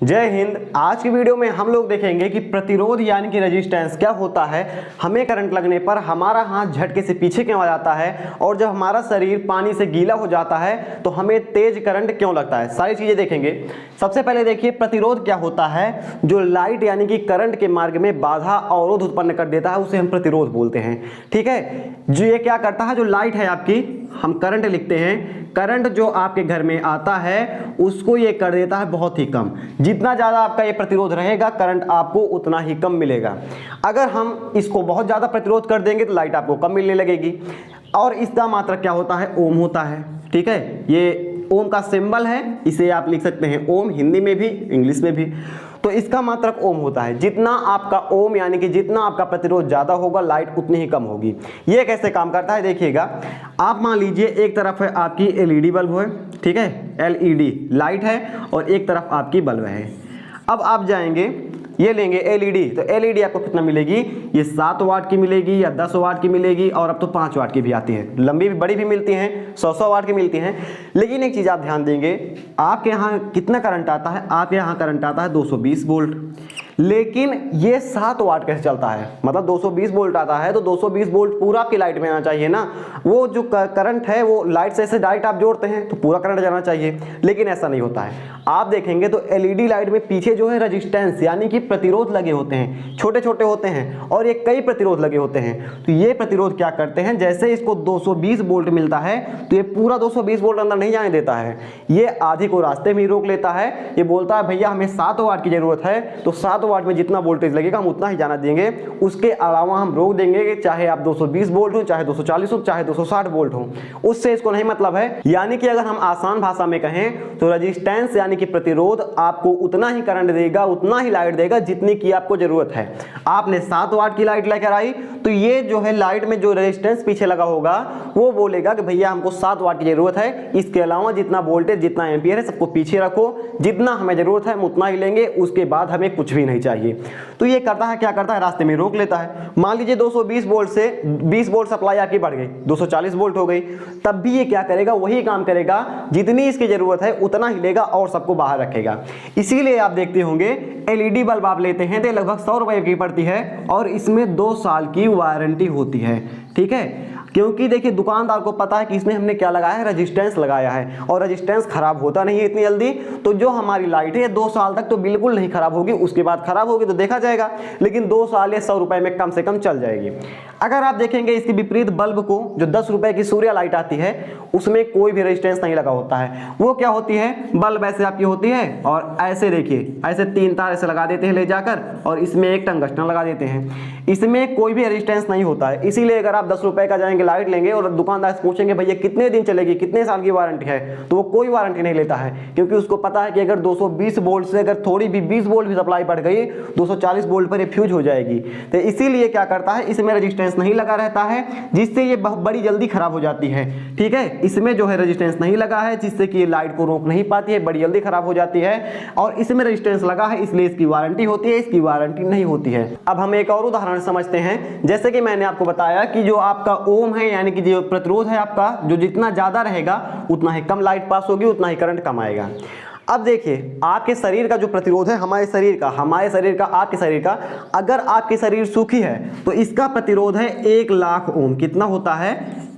जय हिंद। आज की वीडियो में हम लोग देखेंगे कि प्रतिरोध यानी कि रेजिस्टेंस क्या होता है, हमें करंट लगने पर हमारा हाथ झटके से पीछे क्यों आ जाता है, और जब हमारा शरीर पानी से गीला हो जाता है तो हमें तेज करंट क्यों लगता है, सारी चीजें देखेंगे। सबसे पहले देखिए प्रतिरोध क्या होता है। जो लाइट यानी कि करंट के मार्ग में बाधा अवरोध उत्पन्न कर देता है उसे हम प्रतिरोध बोलते हैं। ठीक है, जो ये क्या करता है, जो लाइट है आपकी, हम करंट लिखते हैं, करंट जो आपके घर में आता है उसको ये कर देता है बहुत ही कम। जितना ज़्यादा आपका ये प्रतिरोध रहेगा करंट आपको उतना ही कम मिलेगा। अगर हम इसको बहुत ज़्यादा प्रतिरोध कर देंगे तो लाइट आपको कम मिलने लगेगी। और इसका मात्रक क्या होता है, ओम होता है। ठीक है, ये ओम का सिंबल है, इसे आप लिख सकते हैं ओम, हिंदी में भी इंग्लिश में भी। तो इसका मात्रक ओम होता है। जितना आपका ओम यानी कि जितना आपका प्रतिरोध ज़्यादा होगा लाइट उतनी ही कम होगी। ये कैसे काम करता है देखिएगा। आप मान लीजिए एक तरफ है आपकी एलईडी बल्ब है, ठीक है, एलईडी लाइट है, और एक तरफ आपकी बल्ब है। अब आप जाएंगे, ये लेंगे एलईडी, तो एलईडी आपको कितना मिलेगी, ये 7 वाट की मिलेगी या 10 वाट की मिलेगी, और अब तो 5 वाट की भी आती है, लंबी भी बड़ी भी मिलती हैं, 100 वाट की मिलती हैं। लेकिन एक चीज़ आप ध्यान देंगे, आपके यहाँ कितना करंट आता है, आपके यहाँ करंट आता है 220 वोल्ट, लेकिन ये 7 वाट कैसे चलता है, मतलब 220 वोल्ट आता है तो 220 वोल्ट पूरा आपकी लाइट में आना चाहिए ना। वो जो करंट है वो लाइट से डायरेक्ट आप जोड़ते हैं तो पूरा करंट जाना चाहिए, लेकिन ऐसा नहीं होता है। आप देखेंगे तो एलईडी लाइट में पीछे जो है रेजिस्टेंस यानी कि प्रतिरोध लगे होते हैं, छोटे छोटे होते हैं, और ये कई प्रतिरोध लगे होते हैं। तो ये प्रतिरोध क्या करते हैं, जैसे इसको 220 वोल्ट मिलता है तो ये पूरा 220 वोल्ट अंदर नहीं जाने देता है, ये आधे को रास्ते में ही रोक लेता है। ये बोलता है भैया हमें 7 वाट की जरूरत है तो 7 वाट में जितना वोल्टेज लगेगा हम उतना ही जाना देंगे, उसके अलावा हम रोक देंगे कि चाहे आप 220 वोल्ट हो, चाहे 240 हो, चाहे 260 वोल्ट हो, उससे इसको नहीं मतलब है। यानी कि अगर हम आसान भाषा में कहें तो रेजिस्टेंस यानी कि प्रतिरोध आपको उतना ही करंट देगा, उतना ही लाइट देगा जितनी की आपको जरूरत है। आपने 7 वाट की लाइट लेकर आई तो ये जो है लाइट में जो रेजिस्टेंस पीछे लगा होगा वो बोलेगा कि भैया हमको 7 वाट की जरूरत है, इसके अलावा जितना वोल्टेज जितना एम्पियर है सबको पीछे रखो, जितना हमें जरूरत है हम उतना ही लेंगे, उसके बाद हमें कुछ भी नहीं चाहिए। तो ये करता है, क्या करता है, रास्ते में रोक लेता है। मान लीजिए 220 वोल्ट से 20 वोल्ट सप्लाई आपकी बढ़ गई, 240 वोल्ट हो गई, तब भी ये क्या करेगा, वही काम करेगा, जितनी इसकी जरूरत है उतना ही लेगा और सबको बाहर रखेगा। इसीलिए आप देखते होंगे एलईडी बल्ब आप लेते हैं तो लगभग 100 रुपए की पड़ती है और इसमें 2 साल की वारंटी होती है। ठीक है, क्योंकि देखिए दुकानदार को पता है कि इसमें हमने क्या लगाया है, रेजिस्टेंस लगाया है, और रेजिस्टेंस खराब होता नहीं है इतनी जल्दी। तो जो हमारी लाइट है 2 साल तक तो बिल्कुल नहीं खराब होगी, उसके बाद खराब होगी तो देखा जाएगा, लेकिन 2 साल या 100 रुपए में कम से कम चल जाएगी। अगर आप देखेंगे इसके विपरीत बल्ब को, जो 10 रुपए की सूर्य लाइट आती है उसमें कोई भी रेजिस्टेंस नहीं लगा होता है। वो क्या होती है, बल्ब ऐसे आपकी होती है और ऐसे देखिए ऐसे 3 तार ऐसे लगा देते हैं ले जाकर, और इसमें एक टंगस्टन लगा देते हैं, इसमें कोई भी रेजिस्टेंस नहीं होता है। इसीलिए अगर आप 10 रुपए का जाएंगे लाइट लेंगे और दुकानदार से पूछेंगे भैया कितने दिन चलेगी, कितने साल की वारंटी है, तो वो कोई वारंटी नहीं लेता है, क्योंकि उसको पता है कि अगर 220 वोल्ट से अगर थोड़ी भी 20 वोल्ट भी सप्लाई बढ़ गई 240 वोल्ट पर ये फ्यूज हो जाएगी। तो इसीलिए क्या करता है, इसमें रेजिस्टेंस नहीं लगा रहता है, जिससे ये बहुत बड़ी जल्दी खराब हो जाती है। ठीक है, इसमें जो है रेजिस्टेंस नहीं लगा है, जिससे कि ये लाइट को रोक नहीं पाती है, बड़ी जल्दी खराब हो जाती है। और इसमें रेजिस्टेंस लगा है इसलिए इसकी वारंटी होती है, इसकी वारंटी नहीं होती है। अब हम एक और उदाहरण समझते हैं। जैसे कि मैंने आपको बताया कि जो आपका ओम है यानी कि जो प्रतिरोध है आपका, जो जितना ज्यादा रहेगा उतना ही कम लाइट पास होगी, उतना ही करंट कम आएगा। अब देखिए आपके शरीर का जो प्रतिरोध है, हमारे शरीर का, आपके शरीर का, अगर आपके शरीर सूखी है तो इसका प्रतिरोध है 1 लाख ओम। कितना होता है,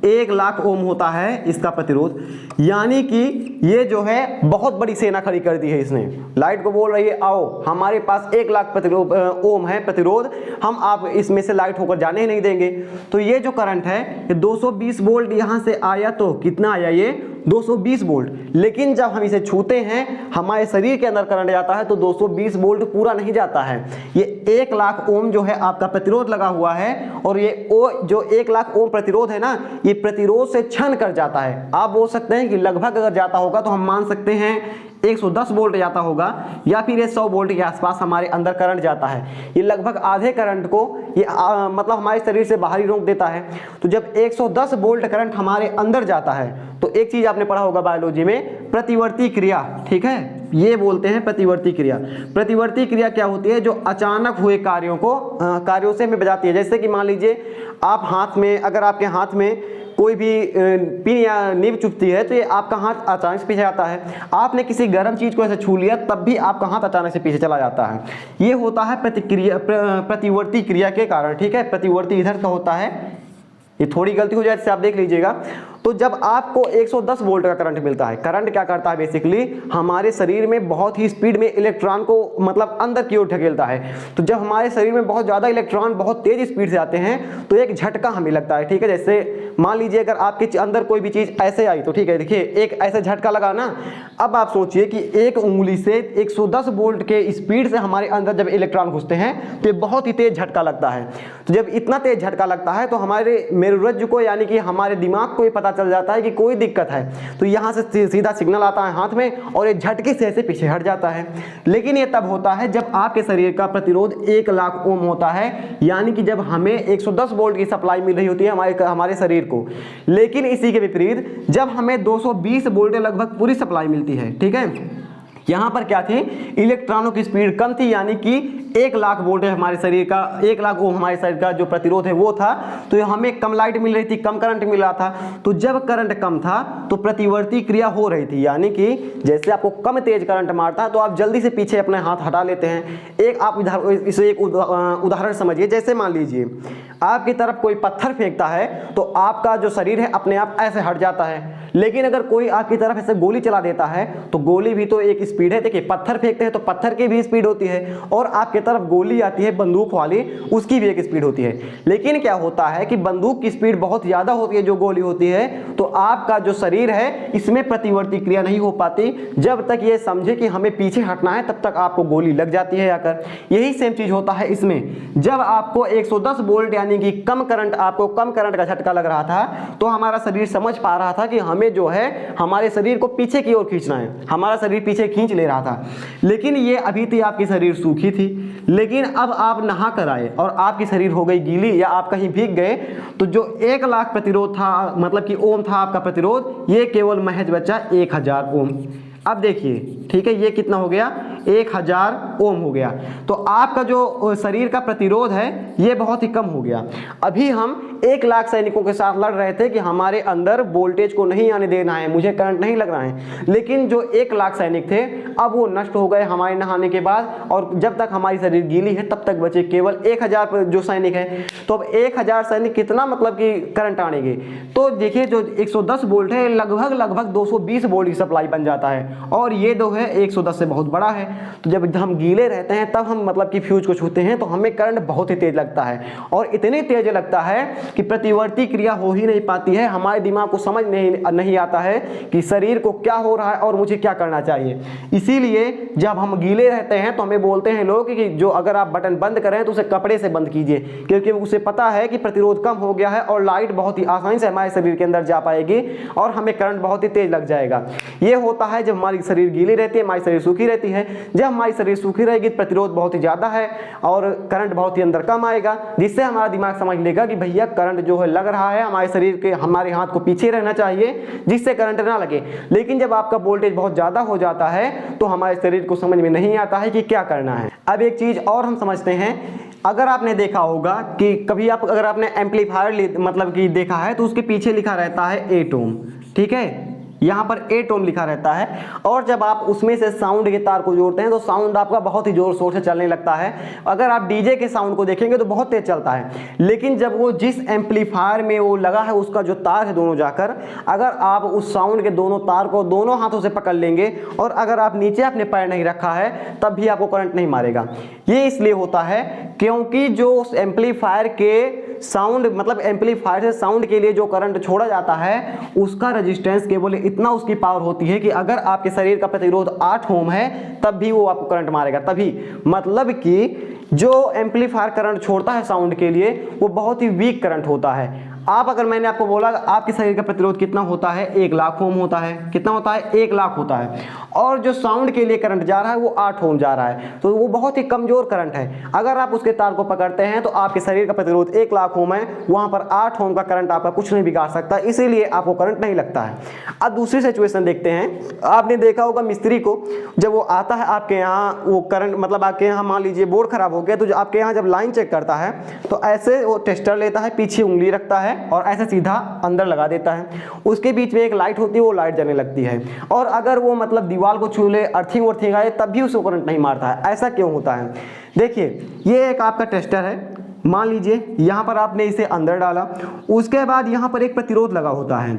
1 लाख ओम होता है इसका प्रतिरोध। यानी कि ये जो है बहुत बड़ी सेना खड़ी कर दी है इसने, लाइट को बोल रही है आओ हमारे पास 1 लाख प्रतिरोध ओम है प्रतिरोध, हम आप इसमें से लाइट होकर जाने ही नहीं देंगे। तो ये जो करंट है ये 220 वोल्ट यहाँ से आया तो कितना आया, ये 220 वोल्ट, लेकिन जब हम इसे छूते हैं हमारे शरीर के अंदर करंट जाता है तो 220 वोल्ट पूरा नहीं जाता है। ये 1 लाख ओम जो है आपका प्रतिरोध लगा हुआ है, और ये जो 1 लाख ओम प्रतिरोध है ना, ये प्रतिरोध से क्षण कर जाता है। आप बोल सकते हैं कि लगभग अगर जाता होगा तो हम मान सकते हैं 110 वोल्ट जाता होगा, या फिर ये 100 वोल्ट के आसपास हमारे अंदर करंट जाता है। ये लगभग आधे करंट को ये मतलब हमारे शरीर से बाहर ही रोक देता है। तो जब 110 वोल्ट करंट हमारे अंदर जाता है तो एक चीज आपने पढ़ा होगा बायोलॉजी में, प्रतिवर्ती क्रिया। ठीक है, ये बोलते हैं प्रतिवर्ती क्रिया। प्रतिवर्ती क्रिया क्या होती है, जो अचानक हुए कार्यों से हमें बचाती है। जैसे कि मान लीजिए आप हाथ में, अगर आपके हाथ में कोई भी पिन या नीब चुभती है तो ये आपका हाथ अचानक से पीछे आता है। आपने किसी गर्म चीज को ऐसे छू लिया तब भी आपका हाथ अचानक से पीछे चला जाता है। ये होता है प्रतिवर्ती क्रिया के कारण, ठीक है। प्रतिवर्ती इधर का होता है, ये थोड़ी गलती हो जाए इससे आप देख लीजिएगा। तो जब आपको 110 वोल्ट का करंट मिलता है, करंट क्या करता है बेसिकली, हमारे शरीर में बहुत ही स्पीड में इलेक्ट्रॉन को मतलब अंदर की ओर ढकेलता है। तो जब हमारे शरीर में बहुत ज़्यादा इलेक्ट्रॉन बहुत तेज स्पीड से आते हैं तो एक झटका हमें लगता है, ठीक है। जैसे मान लीजिए अगर आपके अंदर कोई भी चीज़ ऐसे आई तो ठीक है, देखिए एक ऐसा झटका लगा ना। अब आप सोचिए कि एक उंगली से 110 वोल्ट के स्पीड से हमारे अंदर जब इलेक्ट्रॉन घुसते हैं तो ये बहुत ही तेज झटका लगता है। तो जब इतना तेज झटका लगता है तो हमारे मेरुरज्जु को यानी कि हमारे दिमाग को ये पता चल जाता है कि कोई दिक्कत है। तो यहाँ से सीधा सिग्नल आता है हाथ में और ये झटके से ऐसे पीछे हट जाता है। लेकिन ये तब होता है जब आपके शरीर का प्रतिरोध 1 लाख ओम होता है, यानी कि जब हमें 110 वोल्ट की सप्लाई मिल रही होती है हमारे शरीर को। लेकिन इसी के विपरीत जब हमें 220 वोल्ट लगभग पूरी सप्लाई मिलती है, ठीक है। यहाँ पर क्या थी, इलेक्ट्रॉनों की स्पीड कम थी, यानी कि 1 लाख वोल्ट हमारे शरीर का 1 लाख ओम हमारे शरीर का जो प्रतिरोध है वो था। तो हमें कम लाइट मिल रही थी, कम करंट मिल रहा था। तो जब करंट कम था तो प्रतिवर्ती क्रिया हो रही थी, यानी कि जैसे आपको कम तेज करंट मारता है तो आप जल्दी से पीछे अपने हाथ हटा लेते हैं। एक आप इसे एक उदाहरण समझिए। जैसे मान लीजिए आपकी तरफ कोई पत्थर फेंकता है तो आपका जो शरीर है अपने आप ऐसे हट जाता है। लेकिन अगर कोई आपकी तरफ ऐसे गोली चला देता है तो गोली भी तो एक स्पीड है। देखिए पत्थर फेंकते हैं तो पत्थर की भी स्पीड होती है, और आपके तरफ गोली आती है बंदूक वाली, उसकी भी एक स्पीड होती है। लेकिन क्या होता है कि बंदूक की स्पीड बहुत ज़्यादा होती है जो गोली होती है, तो आपका जो शरीर है इसमें प्रतिवर्ती क्रिया नहीं हो पाती। जब तक ये समझे कि हमें पीछे हटना है तब तक आपको गोली लग जाती है आकर। यही सेम चीज़ होता है इसमें। जब आपको 110 वोल्ट यानी कि कम करंट, आपको कम करंट का झटका लग रहा था तो हमारा शरीर समझ पा रहा था कि हमें जो है हमारे शरीर को पीछे की ओर खींचना है, हमारा शरीर पीछे खींच ले रहा था। लेकिन ये अभी थी आपकी शरीर सूखी थी। लेकिन अब आप नहा कर आए और आपकी शरीर हो गई गीली या आप कहीं भीग गए तो जो 1 लाख प्रतिरोध था, मतलब कि ओम था आपका प्रतिरोध, ये केवल महज बचा 1000 ओम। अब देखिए ठीक है, ये कितना हो गया, 1000 ओम हो गया। तो आपका जो शरीर का प्रतिरोध है ये बहुत ही कम हो गया। अभी हम 1 लाख सैनिकों के साथ लड़ रहे थे कि हमारे अंदर वोल्टेज को नहीं आने देना है, मुझे करंट नहीं लग रहा है। लेकिन जो 1 लाख सैनिक थे अब वो नष्ट हो गए हमारे नहाने के बाद, और जब तक हमारी शरीर गीली है तब तक बचे केवल 1000 जो सैनिक हैं। तो अब 1000 सैनिक कितना मतलब कि करंट आनेंगे, तो देखिए जो 110 वोल्ट है लगभग 220 वोल्ट की सप्लाई बन जाता है, और ये जो है 110 से बहुत बड़ा है। तो जब हम गीले रहते हैं तब हम मतलब कि फ्यूज को छूते हैं तो हमें करंट बहुत ही तेज लगता है, और इतनी तेज लगता है कि प्रतिवर्ती क्रिया हो ही नहीं पाती है। हमारे दिमाग को समझ नहीं आता है कि शरीर को क्या हो रहा है और मुझे क्या करना चाहिए। इसीलिए जब हम गीले रहते हैं तो हमें बोलते हैं लोग कि जो अगर आप बटन बंद करें तो उसे कपड़े से बंद कीजिए, क्योंकि उसे पता है कि प्रतिरोध कम हो गया है और लाइट बहुत ही आसानी से हमारे शरीर के अंदर जा पाएगी और हमें करंट बहुत ही तेज लग जाएगा। ये होता है जब हमारी शरीर गीली रहती है, हमारी शरीर सूखी रहती है। जब हमारी शरीर सूखी रहेगी प्रतिरोध बहुत ही ज़्यादा है और करंट बहुत ही अंदर कम आएगा, जिससे हमारा दिमाग समझ लेगा कि भैया करंट जो है लग रहा है, हमारे शरीर के हमारे हाथ को पीछे रहना चाहिए जिससे करंट ना लगे। लेकिन जब आपका वोल्टेज बहुत ज़्यादा हो जाता है तो हमारे शरीर को समझ में नहीं आता है कि क्या करना है। अब एक चीज़ और हम समझते हैं, अगर आपने देखा होगा कि कभी अगर आपने एम्पलीफायर मतलब कि देखा है तो उसके पीछे लिखा रहता है 8 ओम, ठीक है, यहाँ पर 8 ओम लिखा रहता है। और जब आप उसमें से साउंड के तार को जोड़ते हैं तो साउंड आपका बहुत ही जोर शोर से चलने लगता है। अगर आप डीजे के साउंड को देखेंगे तो बहुत तेज चलता है, लेकिन जब वो जिस एम्पलीफायर में वो लगा है उसका जो तार है दोनों जाकर, अगर आप उस साउंड के दोनों तार को दोनों हाथों से पकड़ लेंगे और अगर आप नीचे अपने पैर नहीं रखा है तब भी आपको करंट नहीं मारेगा। ये इसलिए होता है क्योंकि जो उस एम्पलीफायर के साउंड मतलब एम्पलीफायर से साउंड के लिए जो करंट छोड़ा जाता है उसका रेजिस्टेंस केवल इतना उसकी पावर होती है कि अगर आपके शरीर का प्रतिरोध 8 ओम है तब भी वो आपको करंट मारेगा। तभी मतलब कि जो एम्पलीफायर करंट छोड़ता है साउंड के लिए वो बहुत ही वीक करंट होता है। आप अगर मैंने आपको बोला आपके शरीर का प्रतिरोध कितना होता है, 1 लाख ओम होता है, कितना होता है 1 लाख होता है, और जो साउंड के लिए करंट जा रहा है वो 8 ओम जा रहा है, तो वो बहुत ही कमजोर करंट है। अगर आप उसके तार को पकड़ते हैं तो आपके शरीर का प्रतिरोध 1 लाख ओम है, वहां पर 8 ओम का करंट आपका कुछ नहीं बिगाड़ सकता, इसीलिए आपको करंट नहीं लगता है। अब दूसरी सिचुएशन देखते हैं। आपने देखा होगा मिस्त्री को जब वो आता है आपके यहाँ, वो करंट मतलब आपके यहाँ मान लीजिए बोर्ड खराब हो गया तो आपके यहाँ जब लाइन चेक करता है तो ऐसे वो टेस्टर लेता है, पीछे उंगली रखता है और ऐसे सीधा अंदर लगा देता है। उसके बीच में एक लाइट होती है, वो लाइट जलने लगती है। और अगर वो मतलब दीवार को छू ले, अर्थिंग वर्थिंग आए, तब भी उसको करंट नहीं मारता है। ऐसा क्यों होता है? देखिए, ये एक आपका टेस्टर है। मान लीजिए यहाँ पर आपने इसे अंदर डाला, उसके बाद यहाँ पर एक प्रतिरोध लगा होता है,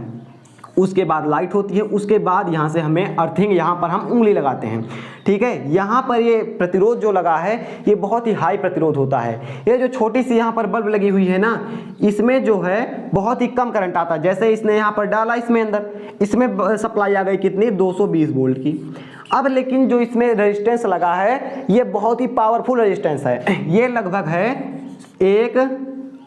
उसके बाद लाइट होती है, उसके बाद यहाँ से हमें अर्थिंग, यहाँ पर हम उंगली लगाते हैं। ठीक है, यहाँ पर ये प्रतिरोध जो लगा है ये बहुत ही हाई प्रतिरोध होता है। ये जो छोटी सी यहाँ पर बल्ब लगी हुई है ना, इसमें जो है बहुत ही कम करंट आता है। जैसे इसने यहाँ पर डाला, इसमें अंदर इसमें सप्लाई आ गई कितनी, 220 वोल्ट की। अब लेकिन जो इसमें रेजिस्टेंस लगा है ये बहुत ही पावरफुल रेजिस्टेंस है। ये लगभग है एक,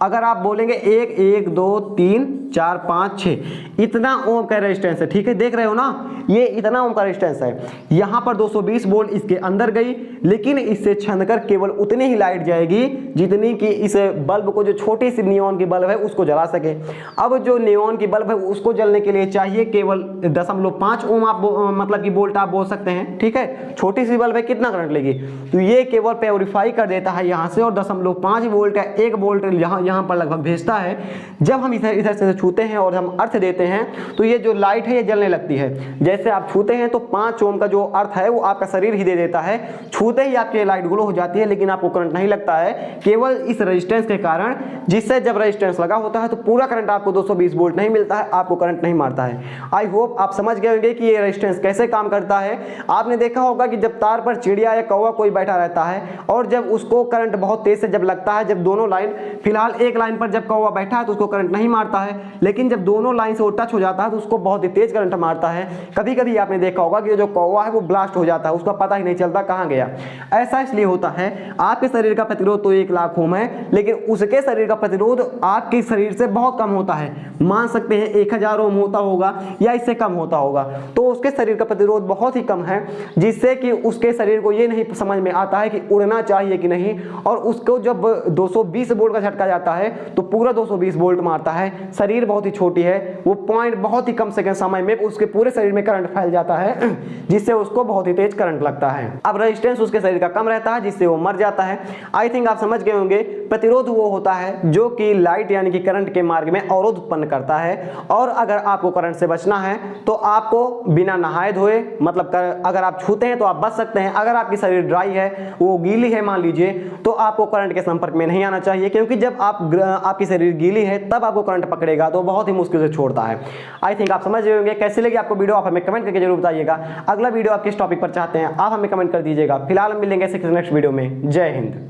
अगर आप बोलेंगे 1 2 3 4 5 6 इतना ओम का रेजिस्टेंस है। ठीक है, देख रहे हो ना, ये इतना ओम का रेजिस्टेंस है। यहाँ पर 220 वोल्ट इसके अंदर गई, लेकिन इससे छनकर केवल उतनी ही लाइट जाएगी जितनी कि इस बल्ब को, जो छोटी सी नियॉन की बल्ब है, उसको जला सके। अब जो नियॉन की बल्ब है उसको जलने के लिए चाहिए केवल 0.5 ओम, आप मतलब कि वोल्ट आप बोल सकते हैं। ठीक है, छोटी सी बल्ब है, कितना करंट लेगी? तो ये केवल प्योरीफाई कर देता है यहाँ से, और 0.5 वोल्ट का 1 वोल्ट यहाँ पर लगभग भेजता है। जब हम इधर से छूते हैं और हम अर्थ देते हैं तो ये जो लाइट है ये जलने लगती है। जैसे आप छूते हैं तो 5 ओम का जो अर्थ है वो आपका शरीर ही दे देता है, छूते ही आपकी लाइट ग्लो हो जाती है, लेकिन आपको करंट नहीं लगता है, केवल इस रेजिस्टेंस के कारण। जिससे जब रेजिस्टेंस लगा होता है तो पूरा करंट आपको 220 वोल्ट नहीं मिलता है, आपको करंट नहीं मारता है। आई होप आप समझ गए होंगे कि ये रेजिस्टेंस कैसे काम करता है। आपने देखा होगा कि जब तार पर चिड़िया या कौवा कोई बैठा रहता है और जब उसको करंट बहुत तेज से जब लगता है, जब दोनों लाइन, फिलहाल एक लाइन पर जब कौवा बैठा है तो उसको करंट नहीं मारता है, लेकिन जब दोनों लाइन से वो टच हो जाता है तो उसको बहुत ही तेज करंट मारता है। कभी कभी आपने देखा होगा कि जो कौवा है वो ब्लास्ट हो जाता है, उसका पता ही नहीं चलता कहाँ गया। ऐसा इसलिए होता है, आपके शरीर का प्रतिरोध तो 1 लाख ओम है, लेकिन उसके शरीर का प्रतिरोध आपके शरीर से बहुत कम होता है। मान सकते हैं 1000 ओम होता होगा या इससे कम होता होगा। तो उसके शरीर का प्रतिरोध बहुत ही कम है, जिससे कि उसके शरीर को ये नहीं समझ में आता है कि उड़ना चाहिए कि नहीं। और उसको जब 220 वोल्ट का झटका जाता है तो पूरा 220 वोल्ट मारता है। शरीर बहुत ही छोटी है, वो पॉइंट बहुत ही कम सेकंड समय में उसके पूरे शरीर में करंट फैल जाता है, जिससे उसको बहुत ही तेज करंट लगता है। अब रेजिस्टेंस उसके शरीर का कम रहता है, जिससे वो मर जाता है। आई थिंक आप समझ गए होंगे, प्रतिरोध वो होता है जो कि लाइट यानी कि करंट के मार्ग में अवरोध उत्पन्न करता है। और अगर आपको करंट से बचना है तो आपको बिना नहाए धोए, मतलब अगर आप छूते हैं तो आप बच सकते हैं। अगर आपकी शरीर ड्राई है, वो गीली है मान लीजिए, तो आपको करंट के संपर्क में नहीं आना चाहिए, क्योंकि जब आपकी शरीर गीली है तब आपको करंट पकड़ेगा तो बहुत ही मुश्किल से छोड़ता है। आई थिंक आप समझ रहे होंगे। कैसी लगी आपको वीडियो, आप हमें कमेंट करके जरूर बताइएगा। अगला वीडियो आप किस टॉपिक पर चाहते हैं आप हमें कमेंट कर दीजिएगा। फिलहाल हम मिलेंगे नेक्स्ट वीडियो में। जय हिंद।